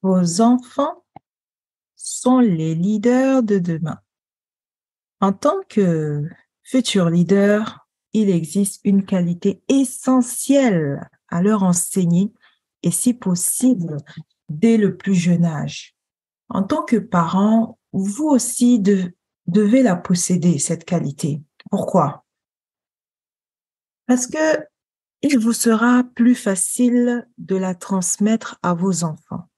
Vos enfants sont les leaders de demain. En tant que futur leader, il existe une qualité essentielle à leur enseigner et si possible, dès le plus jeune âge. En tant que parent, vous aussi devez la posséder, cette qualité. Pourquoi? Parce que il vous sera plus facile de la transmettre à vos enfants.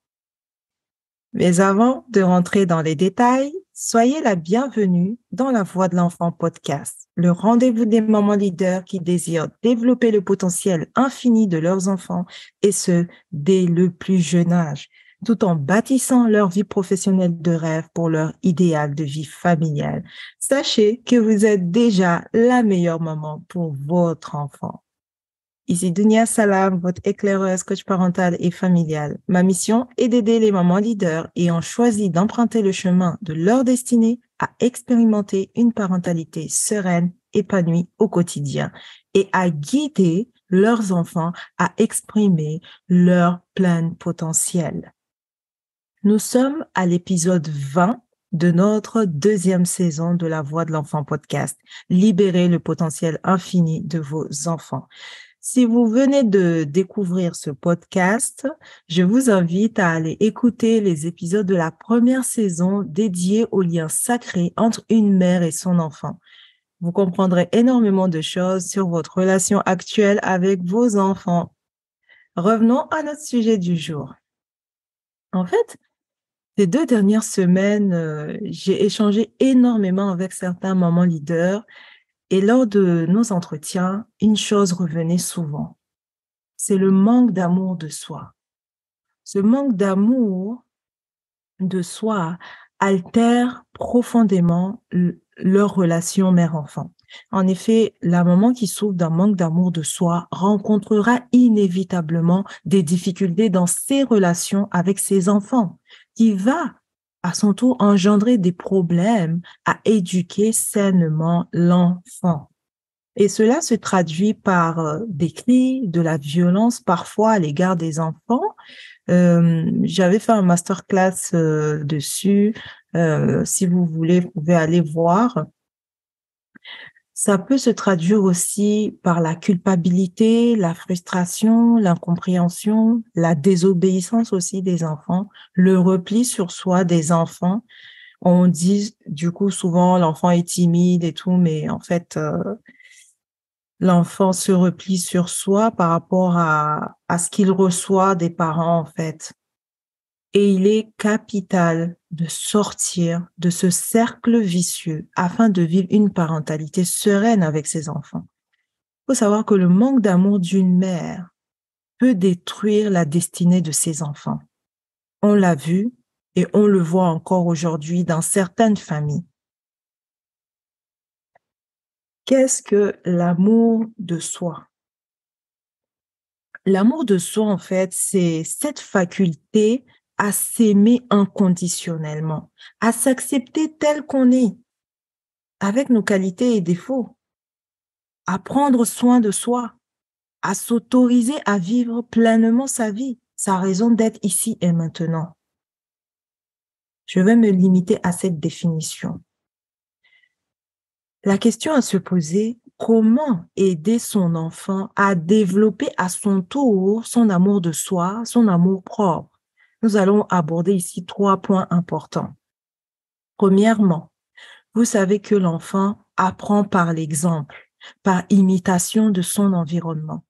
Mais avant de rentrer dans les détails, soyez la bienvenue dans La Voix de l'enfant podcast, le rendez-vous des mamans leaders qui désirent développer le potentiel infini de leurs enfants et ce, dès le plus jeune âge, tout en bâtissant leur vie professionnelle de rêve pour leur idéal de vie familiale. Sachez que vous êtes déjà la meilleure maman pour votre enfant. Ici Dunia Salam, votre éclaireuse, coach parentale et familiale. Ma mission est d'aider les mamans leaders ayant choisi d'emprunter le chemin de leur destinée à expérimenter une parentalité sereine, épanouie au quotidien et à guider leurs enfants à exprimer leur plein potentiel. Nous sommes à l'épisode 20 de notre deuxième saison de La Voix de l'enfant podcast. Libérez le potentiel infini de vos enfants. Si vous venez de découvrir ce podcast, je vous invite à aller écouter les épisodes de la première saison dédiés au lien sacré entre une mère et son enfant. Vous comprendrez énormément de choses sur votre relation actuelle avec vos enfants. Revenons à notre sujet du jour. En fait, ces 2 dernières semaines, j'ai échangé énormément avec certains mamans leaders et lors de nos entretiens, une chose revenait souvent. C'est le manque d'amour de soi. Ce manque d'amour de soi altère profondément leur relation mère-enfant. En effet, la maman qui souffre d'un manque d'amour de soi rencontrera inévitablement des difficultés dans ses relations avec ses enfants, qui va à son tour engendrer des problèmes à éduquer sainement l'enfant. Et cela se traduit par des cris, de la violence parfois à l'égard des enfants. J'avais fait un masterclass dessus. Si vous voulez, vous pouvez aller voir. Ça peut se traduire aussi par la culpabilité, la frustration, l'incompréhension, la désobéissance aussi des enfants, le repli sur soi des enfants. On dit du coup souvent l'enfant est timide et tout, mais en fait, l'enfant se replie sur soi par rapport à ce qu'il reçoit des parents, en fait. Et il est capital de sortir de ce cercle vicieux afin de vivre une parentalité sereine avec ses enfants. Il faut savoir que le manque d'amour d'une mère peut détruire la destinée de ses enfants. On l'a vu et on le voit encore aujourd'hui dans certaines familles. Qu'est-ce que l'amour de soi? L'amour de soi, en fait, c'est cette faculté à s'aimer inconditionnellement, à s'accepter tel qu'on est, avec nos qualités et défauts, à prendre soin de soi, à s'autoriser à vivre pleinement sa vie, sa raison d'être ici et maintenant. Je vais me limiter à cette définition. La question à se poser, comment aider son enfant à développer à son tour son amour de soi, son amour propre? Nous allons aborder ici 3 points importants. Premièrement, vous savez que l'enfant apprend par l'exemple, par imitation de son environnement.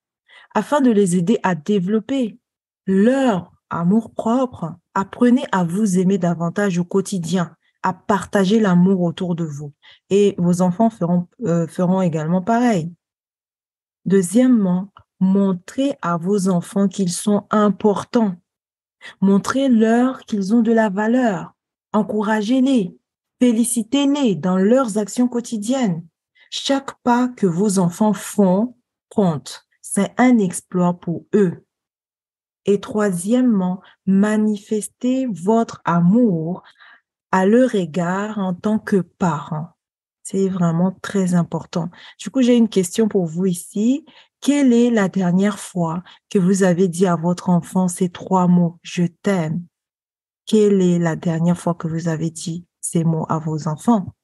Afin de les aider à développer leur amour-propre, apprenez à vous aimer davantage au quotidien, à partager l'amour autour de vous. Et vos enfants feront également pareil. Deuxièmement, montrez à vos enfants qu'ils sont importants. Montrez-leur qu'ils ont de la valeur. Encouragez-les. Félicitez-les dans leurs actions quotidiennes. Chaque pas que vos enfants font compte. C'est un exploit pour eux. Et troisièmement, manifestez votre amour à leur égard en tant que parents. C'est vraiment très important. Du coup, j'ai une question pour vous ici. Quelle est la dernière fois que vous avez dit à votre enfant ces 3 mots? Je t'aime. Quelle est la dernière fois que vous avez dit ces mots à vos enfants?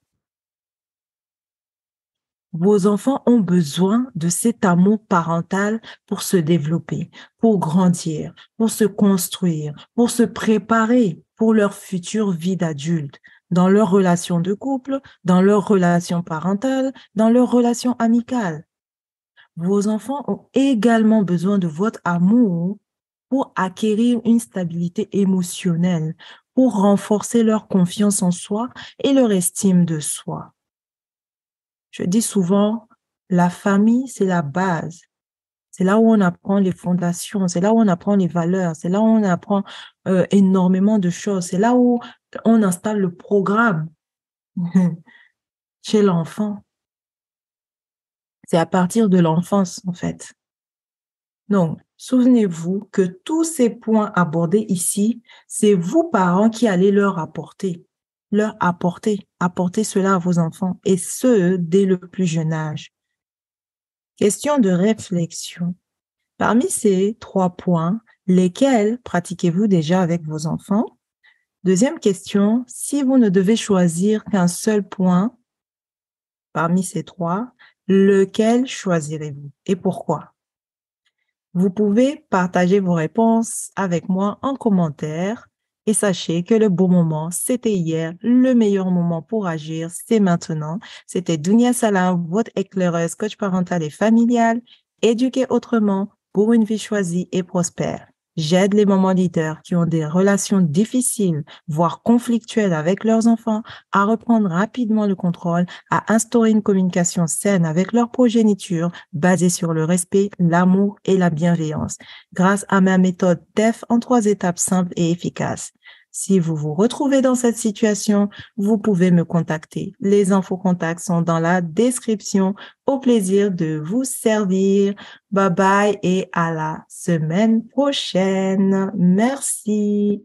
Vos enfants ont besoin de cet amour parental pour se développer, pour grandir, pour se construire, pour se préparer pour leur future vie d'adulte, dans leur relation de couple, dans leur relation parentale, dans leur relation amicale. Vos enfants ont également besoin de votre amour pour acquérir une stabilité émotionnelle, pour renforcer leur confiance en soi et leur estime de soi. Je dis souvent, la famille, c'est la base. C'est là où on apprend les fondations, c'est là où on apprend les valeurs, c'est là où on apprend énormément de choses, c'est là où on installe le programme chez l'enfant. C'est à partir de l'enfance, en fait. Donc, souvenez-vous que tous ces points abordés ici, c'est vous, parents, qui allez apporter cela à vos enfants, et ce, dès le plus jeune âge. Question de réflexion. Parmi ces 3 points, lesquels pratiquez-vous déjà avec vos enfants? Deuxième question, si vous ne devez choisir qu'un seul point parmi ces 3, lequel choisirez-vous et pourquoi? Vous pouvez partager vos réponses avec moi en commentaire et sachez que le bon moment, c'était hier. Le meilleur moment pour agir, c'est maintenant. C'était Dounia Salam, votre éclaireuse, coach parentale et familiale. Éduquer autrement pour une vie choisie et prospère. J'aide les mamans leaders qui ont des relations difficiles, voire conflictuelles avec leurs enfants, à reprendre rapidement le contrôle, à instaurer une communication saine avec leur progéniture basée sur le respect, l'amour et la bienveillance, grâce à ma méthode TEF en 3 étapes simples et efficaces. Si vous vous retrouvez dans cette situation, vous pouvez me contacter. Les infos contacts sont dans la description. Au plaisir de vous servir. Bye bye et à la semaine prochaine. Merci.